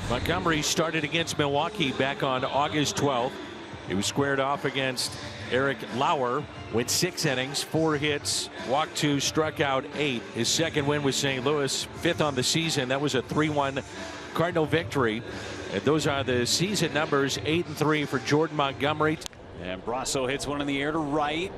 Montgomery started against Milwaukee back on August 12th. He was squared off against Eric Lauer, went 6 innings, 4 hits, walked 2, struck out 8. His second win with St. Louis, 5th on the season. That was a 3-1 Cardinal victory. And those are the season numbers, 8-3 for Jordan Montgomery. And Brasso hits one in the air to right,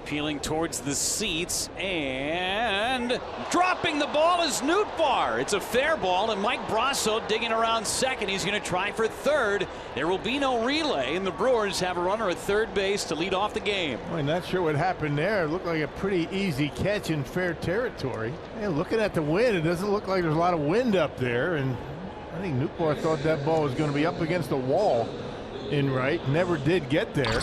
peeling towards the seats, and dropping the ball is Nootbaar. It's a fair ball, and Mike Brasso digging around second. He's going to try for third. There will be no relay, and the Brewers have a runner at third base to lead off the game. I'm not sure what happened there. It looked like a pretty easy catch in fair territory. And looking at the wind, it doesn't look like there's a lot of wind up there, and I think Nootbaar thought that ball was going to be up against the wall in right. Never did get there.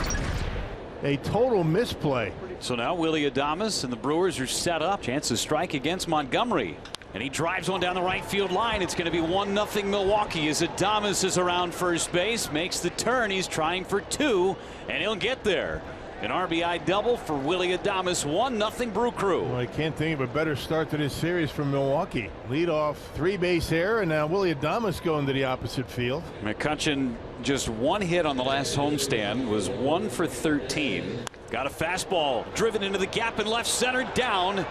A total misplay. So now Willy Adames and the Brewers are set up. Chance to strike against Montgomery. And he drives one down the right field line. It's going to be 1-0 Milwaukee as Adames is around first base. Makes the turn. He's trying for 2, and he'll get there. An RBI double for Willy Adames. 1-0 Brew Crew. Well, I can't think of a better start to this series from Milwaukee. Lead off 3-base error, and now Willy Adames going to the opposite field. McCutchen just 1 hit on the last homestand, was 1 for 13. Got a fastball driven into the gap in left center, down.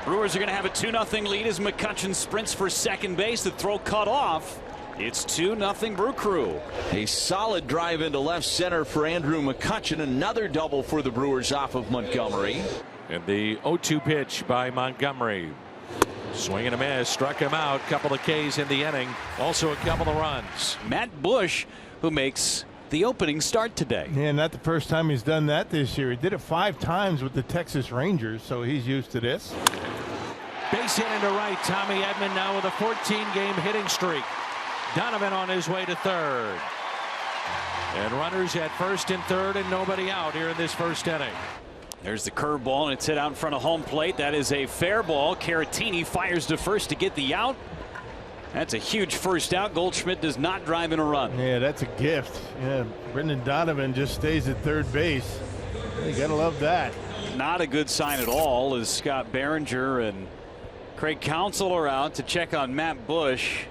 Brewers are going to have a 2-0 lead as McCutchen sprints for second base. The throw cut off. It's 2-0 Brew Crew. A solid drive into left center for Andrew McCutchen. Another double for the Brewers off of Montgomery. And the 0-2 pitch by Montgomery. Swing and a miss, struck him out. Couple of Ks in the inning. Also a couple of runs. Matt Bush, who makes the opening start today. Yeah, not the first time he's done that this year. He did it 5 times with the Texas Rangers, so he's used to this. Base hit into right. Tommy Edman now with a 14-game hitting streak. Donovan on his way to third. And runners at first and third and nobody out here in this first inning. There's the curveball, and it's hit out in front of home plate. That is a fair ball. Caratini fires to first to get the out. That's a huge first out. Goldschmidt does not drive in a run. Yeah, that's a gift. Yeah, Brendan Donovan just stays at third base. You gotta love that. Not a good sign at all as Scott Behringer and Craig Counsell are out to check on Matt Bush.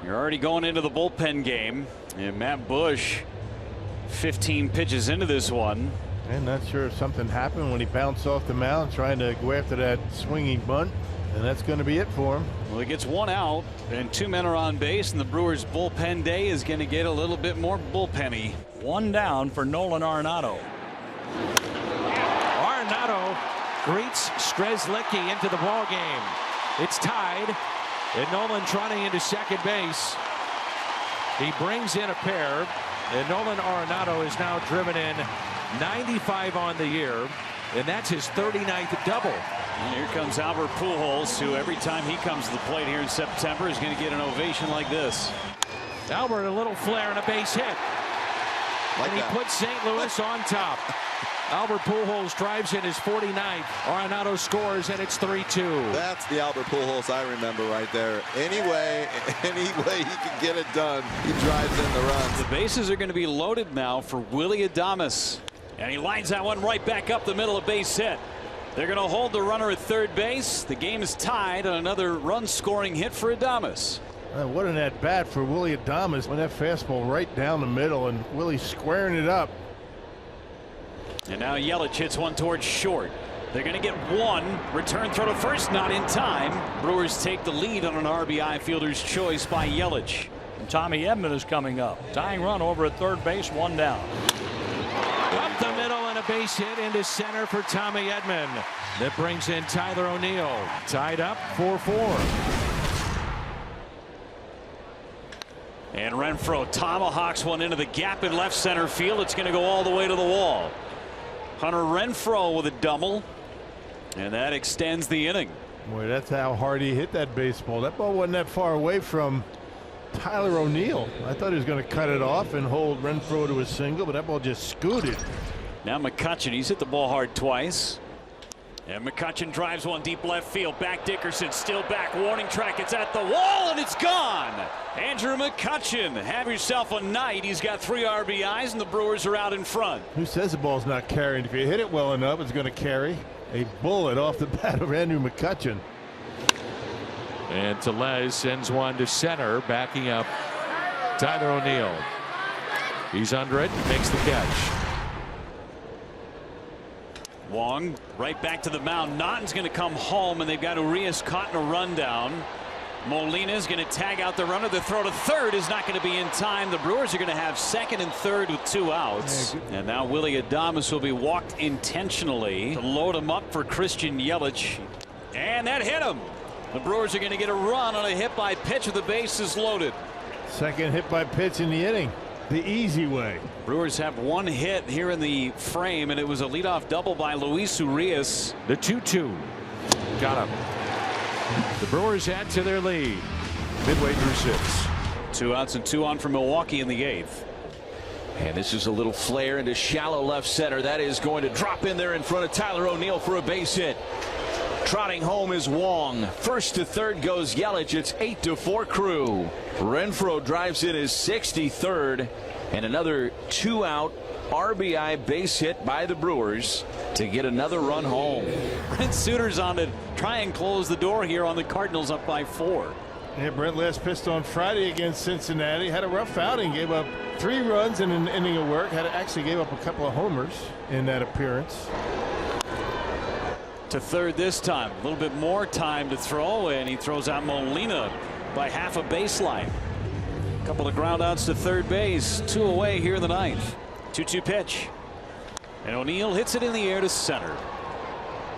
You're already going into the bullpen game, and Matt Bush 15 pitches into this one. I'm not sure if something happened when he bounced off the mound trying to go after that swinging bunt, and that's going to be it for him. Well, he gets 1 out and 2 men are on base, and the Brewers bullpen day is going to get a little bit more bullpenny. 1 down for Nolan Arenado. Arenado greets Strzelecki into the ball game. It's tied, and Nolan trotting into second base. He brings in a pair, and Nolan Arenado is now driven in 95 on the year, and that's his 39th double. And here comes Albert Pujols, who every time he comes to the plate here in September is going to get an ovation like this. Albert, a little flare and a base hit. And he puts St. Louis on top. Albert Pujols drives in his 49th. Arenado scores, and it's 3-2. That's the Albert Pujols I remember right there. Any way he can get it done, he drives in the runs. The bases are going to be loaded now for Willy Adames. And he lines that one right back up the middle, a base hit. They're going to hold the runner at third base. The game is tied on another run-scoring hit for Adames. What an at-bat for Willy Adames when that fastball right down the middle, and Willie squaring it up. And now Yelich hits one towards short. They're going to get 1. Return throw to first, not in time. Brewers take the lead on an RBI fielder's choice by Yelich. And Tommy Edman is coming up. Tying run over at third base, 1 down. Up the middle and a base hit into center for Tommy Edman. That brings in Tyler O'Neill. Tied up 4-4. And Renfroe tomahawks one into the gap in left center field. It's going to go all the way to the wall. Hunter Renfroe with a double, and that extends the inning. Boy, that's how hard he hit that baseball. That ball wasn't that far away from Tyler O'Neill. I thought he was going to cut it off and hold Renfroe to a single, but that ball just scooted. Now McCutchen, he's hit the ball hard twice. And McCutchen drives one deep left field. Back Dickerson, still back. Warning track. It's at the wall, and it's gone. Andrew McCutchen, have yourself a night. He's got 3 RBIs, and the Brewers are out in front. Who says the ball's not carrying? If you hit it well enough, it's going to carry. A bullet off the bat of Andrew McCutchen. And Tellez sends one to center, backing up Tyler O'Neill. He's under it, makes the catch. Wong right back to the mound. Naughton's going to come home, and they've got Urias caught in a rundown. Molina's going to tag out the runner. The throw to third is not going to be in time. The Brewers are going to have second and third with 2 outs. And now Willy Adames will be walked intentionally to load him up for Christian Yelich. And that hit him. The Brewers are going to get a run on a hit by pitch with the bases loaded. Second hit by pitch in the inning. The easy way. Brewers have 1 hit here in the frame, and it was a leadoff double by Luis Urias. The 2-2. Got him. The Brewers add to their lead midway through 6. 2 outs and 2 on for Milwaukee in the 8th. And this is a little flare into shallow left center. That is going to drop in there in front of Tyler O'Neill for a base hit. Trotting home is Wong. First to third goes Yelich. It's 8-4 Crew. Renfroe drives in his 63rd, and another 2-out RBI base hit by the Brewers to get another run home. Brent Suter's on to try and close the door here on the Cardinals up by 4. Yeah, Brent last pitched on Friday against Cincinnati. Had a rough outing. Gave up 3 runs in an inning of work. Actually gave up a couple of homers in that appearance. To third this time. A little bit more time to throw, and he throws out Molina by half a baseline. A couple of ground outs to third base. 2 away here in the 9th. 2-2 pitch. And O'Neill hits it in the air to center.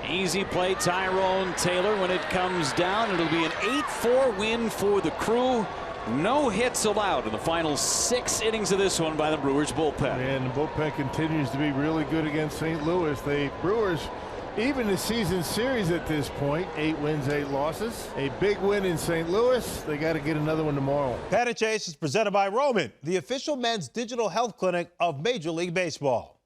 Easy play, Tyrone Taylor. When it comes down, it'll be an 8-4 win for the Crew. No hits allowed in the final 6 innings of this one by the Brewers bullpen. And the bullpen continues to be really good against St. Louis. The Brewers even the season series at this point, 8 wins, 8 losses. A big win in St. Louis. They got to get another one tomorrow. Pat and Chase is presented by Roman, the official men's digital health clinic of Major League Baseball.